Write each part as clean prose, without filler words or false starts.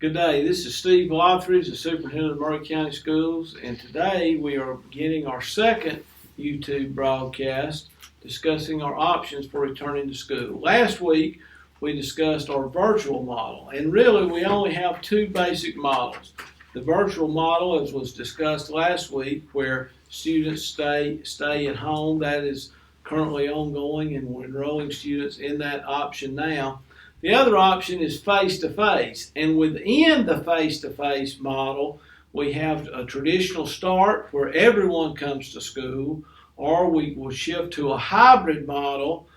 Good day. This is Steve Lothridge, the Superintendent of Maury County Schools, and today we are beginning our second YouTube broadcast discussing our options for returning to school. Last week we discussed our virtual model, and really we only have two basic models. The virtual model, as was discussed last week, where students stay at home, that is currently ongoing, and we're enrolling students in that option now. The other option is face-to-face, and within the face-to-face model, we have a traditional start where everyone comes to school, or we will shift to a hybrid model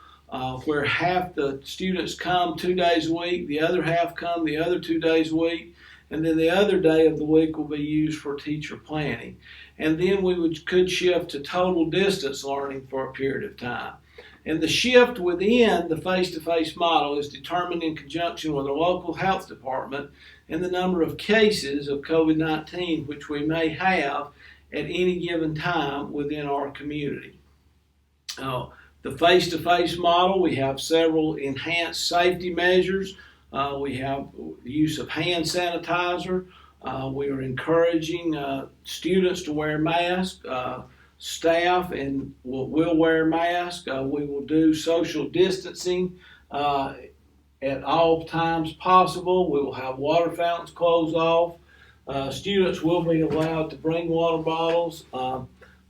where half the students come 2 days a week, the other half come the other 2 days a week, and then the other day of the week will be used for teacher planning. And then we could shift to total distance learning for a period of time. And the shift within the face-to-face model is determined in conjunction with our local health department and the number of cases of COVID-19 which we may have at any given time within our community. The face-to-face model, we have several enhanced safety measures. We have the use of hand sanitizer. We are encouraging students to wear masks. Staff and will wear masks. We will do social distancing at all times possible. We will have water fountains closed off. Students will be allowed to bring water bottles.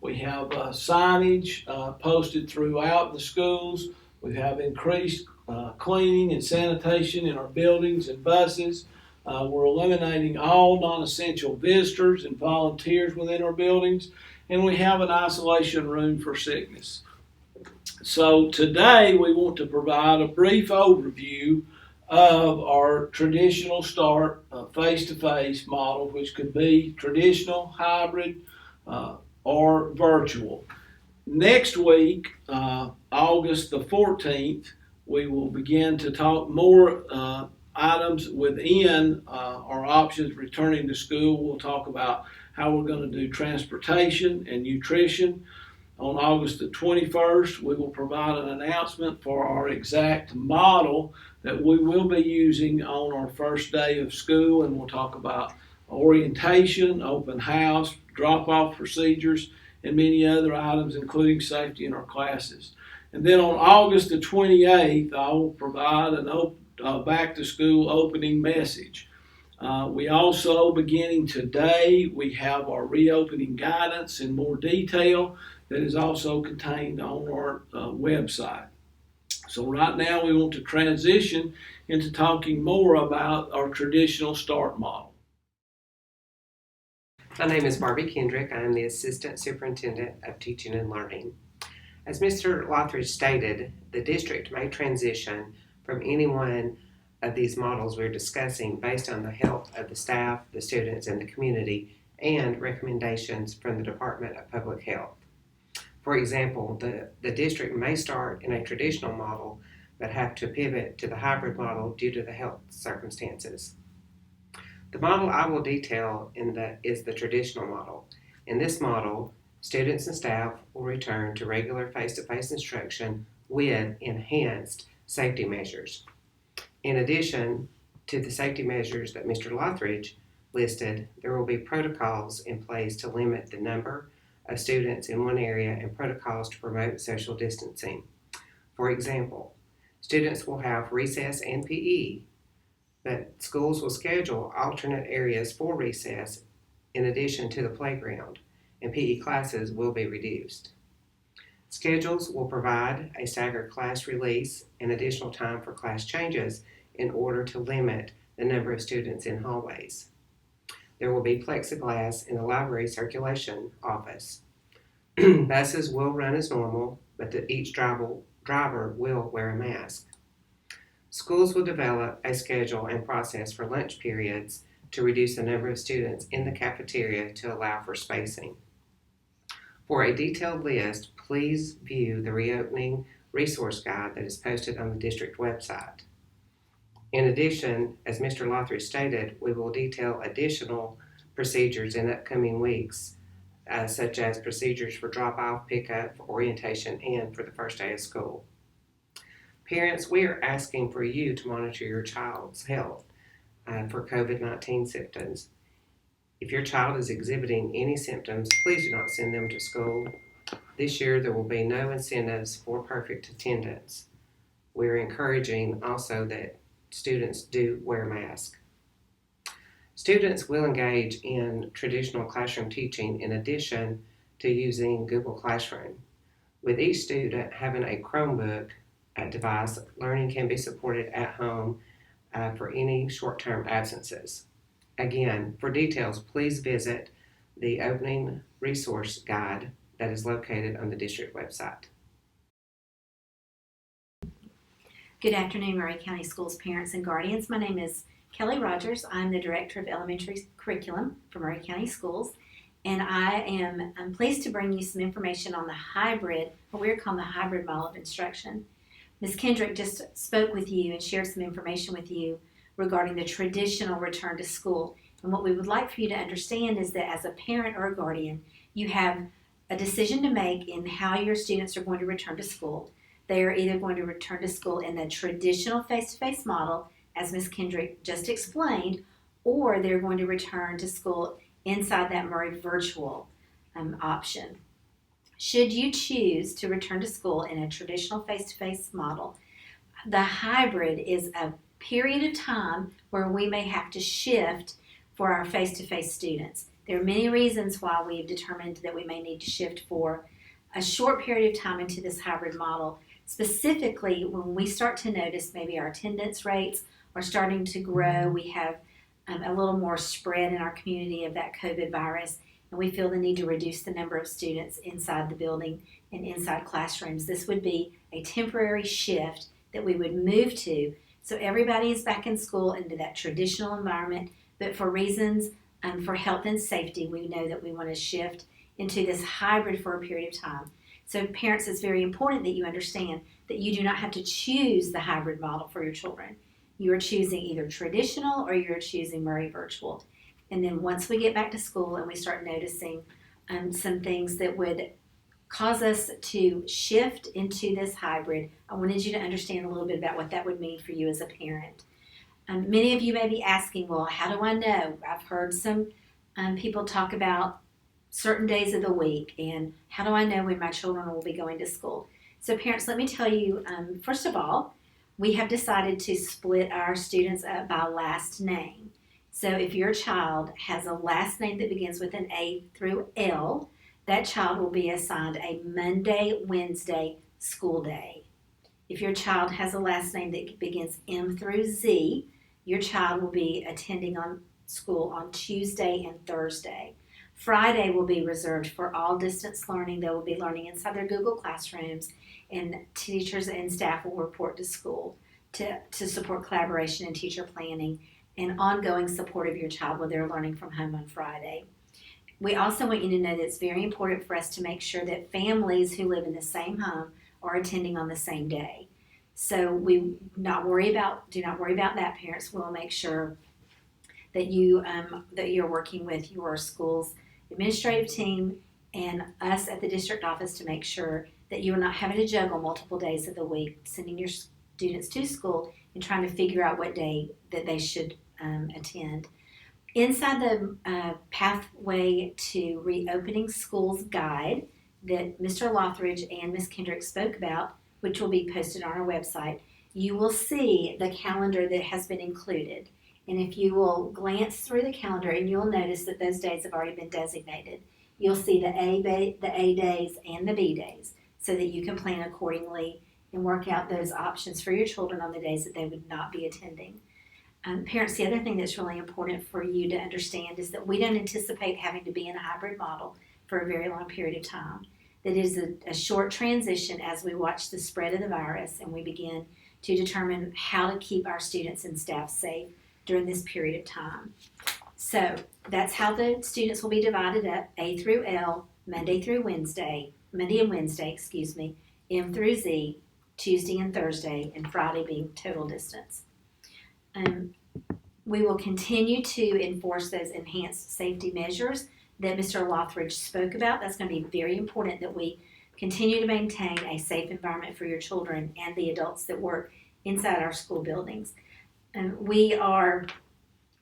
We have signage posted throughout the schools. We have increased cleaning and sanitation in our buildings and buses. We're eliminating all non-essential visitors and volunteers within our buildings. And we have an isolation room for sickness. So today we want to provide a brief overview of our traditional start face-to-face model, which could be traditional, hybrid, or virtual. Next week, August the 14th, we will begin to talk more items within our options returning to school. We'll talk about how we're going to do transportation and nutrition. On August the 21st, we will provide an announcement for our exact model that we will be using on our first day of school, and we'll talk about orientation, open house, drop-off procedures, and many other items, including safety in our classes. And then on August the 28th, I will provide a back-to-school opening message. We also, beginning today, we have our reopening guidance in more detail that is also contained on our website. So right now we want to transition into talking more about our traditional start model. My name is Barbie Kendrick. I am the Assistant Superintendent of Teaching and Learning. As Mr. Lothridge stated, the district may transition from any one of these models we're discussing based on the health of the staff, the students, and the community, and recommendations from the Department of Public Health. For example, the district may start in a traditional model but have to pivot to the hybrid model due to the health circumstances. The model I will detail is the traditional model. In this model, students and staff will return to regular face-to-face instruction with enhanced safety measures. In addition to the safety measures that Mr. Lothridge listed, there will be protocols in place to limit the number of students in one area and protocols to promote social distancing. For example, students will have recess and PE, but schools will schedule alternate areas for recess in addition to the playground, and PE classes will be reduced. Schedules will provide a staggered class release and additional time for class changes in order to limit the number of students in hallways. There will be plexiglass in the library circulation office. Buses will run as normal, but each driver will wear a mask. Schools will develop a schedule and process for lunch periods to reduce the number of students in the cafeteria to allow for spacing. For a detailed list, please view the reopening resource guide that is posted on the district website. In addition, as Mr. Lothridge stated, we will detail additional procedures in upcoming weeks, such as procedures for drop-off, pickup, for orientation, and for the first day of school. Parents, we are asking for you to monitor your child's health. for COVID-19 symptoms. If your child is exhibiting any symptoms, please do not send them to school. This year, there will be no incentives for perfect attendance. We're encouraging also that students do wear masks. Students will engage in traditional classroom teaching in addition to using Google Classroom. With each student having a Chromebook device, learning can be supported at home for any short-term absences. Again, for details, please visit the opening resource guide that is located on the district website. Good afternoon, Maury County Schools parents and guardians. My name is Kelly Rogers. I'm the Director of Elementary Curriculum for Maury County Schools, and I'm pleased to bring you some information on the hybrid, what we're calling the hybrid model of instruction. Ms. Kendrick just spoke with you and shared some information with you regarding the traditional return to school. And what we would like for you to understand is that as a parent or a guardian, you have a decision to make in how your students are going to return to school. They are either going to return to school in the traditional face-to-face model, as Ms. Kendrick just explained, or they're going to return to school inside that Maury virtual option. Should you choose to return to school in a traditional face-to-face model, the hybrid is a period of time where we may have to shift for our face-to-face students. There are many reasons why we've determined that we may need to shift for a short period of time into this hybrid model. Specifically, when we start to notice maybe our attendance rates are starting to grow, we have a little more spread in our community of that COVID virus, and we feel the need to reduce the number of students inside the building and inside classrooms. This would be a temporary shift that we would move to. So everybody is back in school into that traditional environment, but for reasons for health and safety, we know that we want to shift into this hybrid for a period of time. So parents, it's very important that you understand that you do not have to choose the hybrid model for your children. You are choosing either traditional or you're choosing Maury virtual. And then once we get back to school and we start noticing some things that would cause us to shift into this hybrid, I wanted you to understand a little bit about what that would mean for you as a parent. Many of you may be asking, well, how do I know? I've heard some people talk about certain days of the week, and how do I know when my children will be going to school? So parents, let me tell you, first of all, we have decided to split our students up by last name. So if your child has a last name that begins with an A through L, that child will be assigned a Monday, Wednesday school day. If your child has a last name that begins M through Z, your child will be attending on school on Tuesday and Thursday. Friday will be reserved for all distance learning. They will be learning inside their Google Classrooms, and teachers and staff will report to school to support collaboration and teacher planning and ongoing support of your child while they're learning from home on Friday. We also want you to know that it's very important for us to make sure that families who live in the same home are attending on the same day. So do not worry about that, parents. We'll make sure that you're working with your school's administrative team and us at the district office to make sure that you are not having to juggle multiple days of the week, sending your students to school and trying to figure out what day that they should attend. Inside the Pathway to Reopening Schools guide that Mr. Lothridge and Ms. Kendrick spoke about, which will be posted on our website, you will see the calendar that has been included. And if you will glance through the calendar, and you'll notice that those days have already been designated, you'll see the A days and the B days so that you can plan accordingly and work out those options for your children on the days that they would not be attending. Parents, the other thing that's really important for you to understand is that we don't anticipate having to be in a hybrid model for a very long period of time. That is a short transition as we watch the spread of the virus and we begin to determine how to keep our students and staff safe during this period of time. So that's how the students will be divided up, A through L, Monday and Wednesday, M through Z, Tuesday and Thursday, and Friday being total distance. We will continue to enforce those enhanced safety measures that Mr. Lothridge spoke about. That's going to be very important that we continue to maintain a safe environment for your children and the adults that work inside our school buildings. We are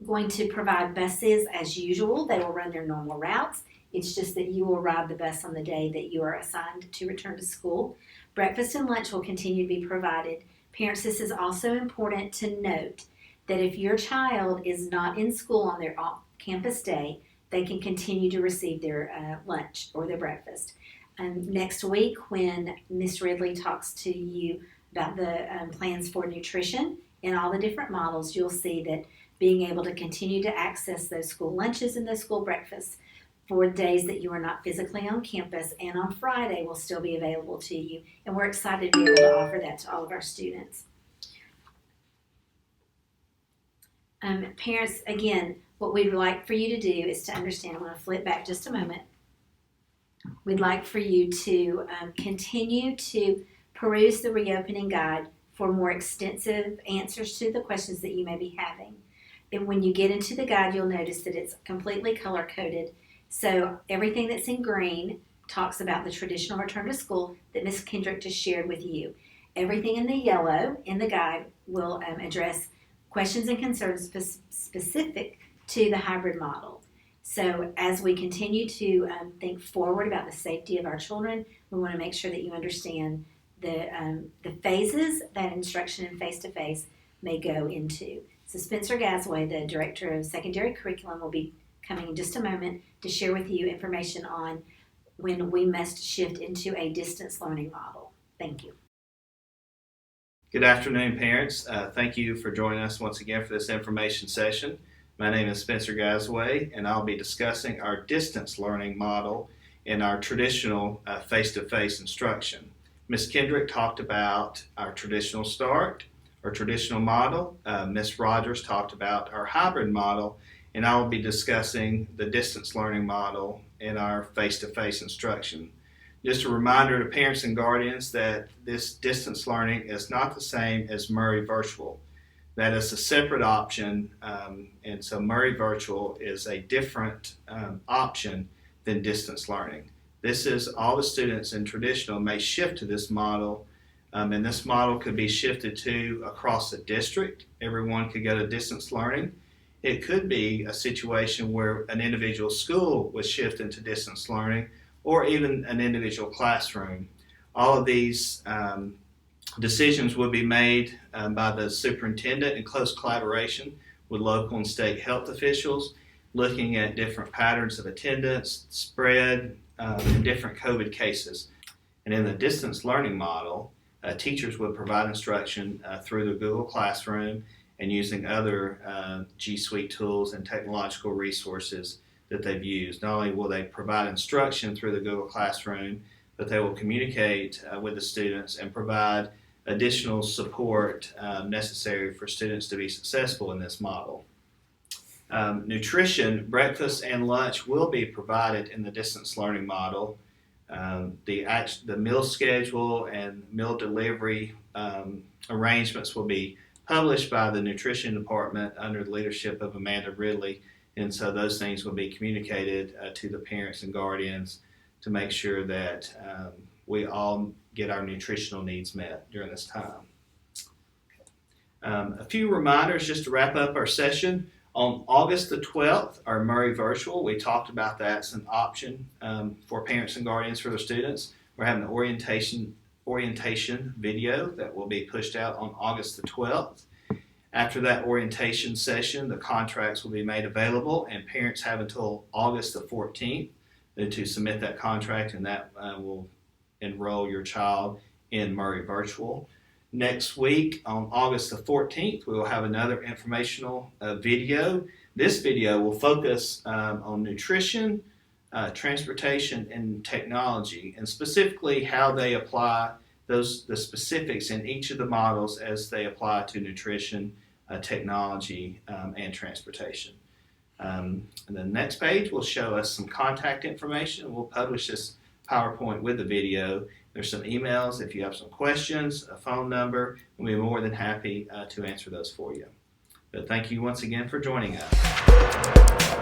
going to provide buses as usual. They will run their normal routes. It's just that you will ride the bus on the day that you are assigned to return to school. Breakfast and lunch will continue to be provided. Parents, this is also important to note that if your child is not in school on their off-campus day, they can continue to receive their lunch or their breakfast. Next week, when Ms. Ridley talks to you about the plans for nutrition in all the different models, you'll see that being able to continue to access those school lunches and those school breakfasts for days that you are not physically on campus and on Friday will still be available to you. And we're excited to be able to offer that to all of our students. Parents, again, what we'd like for you to do is to understand, I'm going to flip back just a moment. We'd like for you to continue to peruse the reopening guide for more extensive answers to the questions that you may be having. And when you get into the guide, you'll notice that it's completely color-coded. So everything that's in green talks about the traditional return to school that Ms. Kendrick just shared with you. Everything in the yellow in the guide will address questions and concerns specific to the hybrid model. So as we continue to think forward about the safety of our children, we want to make sure that you understand the phases that instruction in face-to-face may go into. So Spencer Gasway, the Director of Secondary Curriculum, will be coming in just a moment to share with you information on when we must shift into a distance learning model. Thank you. Good afternoon, parents. Thank you for joining us once again for this information session. My name is Spencer Gasway, and I'll be discussing our distance learning model in our traditional face-to-face instruction. Ms. Kendrick talked about our traditional start, our traditional model. Ms. Rogers talked about our hybrid model, and I will be discussing the distance learning model in our face-to-face instruction. Just a reminder to parents and guardians that this distance learning is not the same as Murray Virtual. That is a separate option, and so Murray Virtual is a different option than distance learning. This is all the students in traditional may shift to this model, and this model could be shifted to across the district. Everyone could go to distance learning. It could be a situation where an individual school would shift into distance learning, or even an individual classroom. All of these decisions will be made by the superintendent in close collaboration with local and state health officials, looking at different patterns of attendance, spread, and different COVID cases. And in the distance learning model, teachers would provide instruction through the Google Classroom and using other G Suite tools and technological resources that they've used. Not only will they provide instruction through the Google Classroom, but they will communicate with the students and provide additional support necessary for students to be successful in this model. Nutrition, breakfast and lunch will be provided in the distance learning model. The meal schedule and meal delivery arrangements will be published by the nutrition department under the leadership of Amanda Ridley, and so those things will be communicated to the parents and guardians to make sure that we all get our nutritional needs met during this time. A few reminders just to wrap up our session. On August the 12th, our Murray Virtual, we talked about that as an option for parents and guardians for their students. We're having an orientation video that will be pushed out on August the 12th. After that orientation session, the contracts will be made available, and parents have until August the 14th to submit that contract, and that will enroll your child in Murray Virtual. Next week, on August the 14th, we will have another informational video. This video will focus on nutrition, transportation, and technology, and specifically how they apply the specifics in each of the models as they apply to nutrition, technology, and transportation. And the next page will show us some contact information. We'll publish this PowerPoint with the video. There's some emails if you have some questions, a phone number, and we'll be more than happy to answer those for you. But thank you once again for joining us.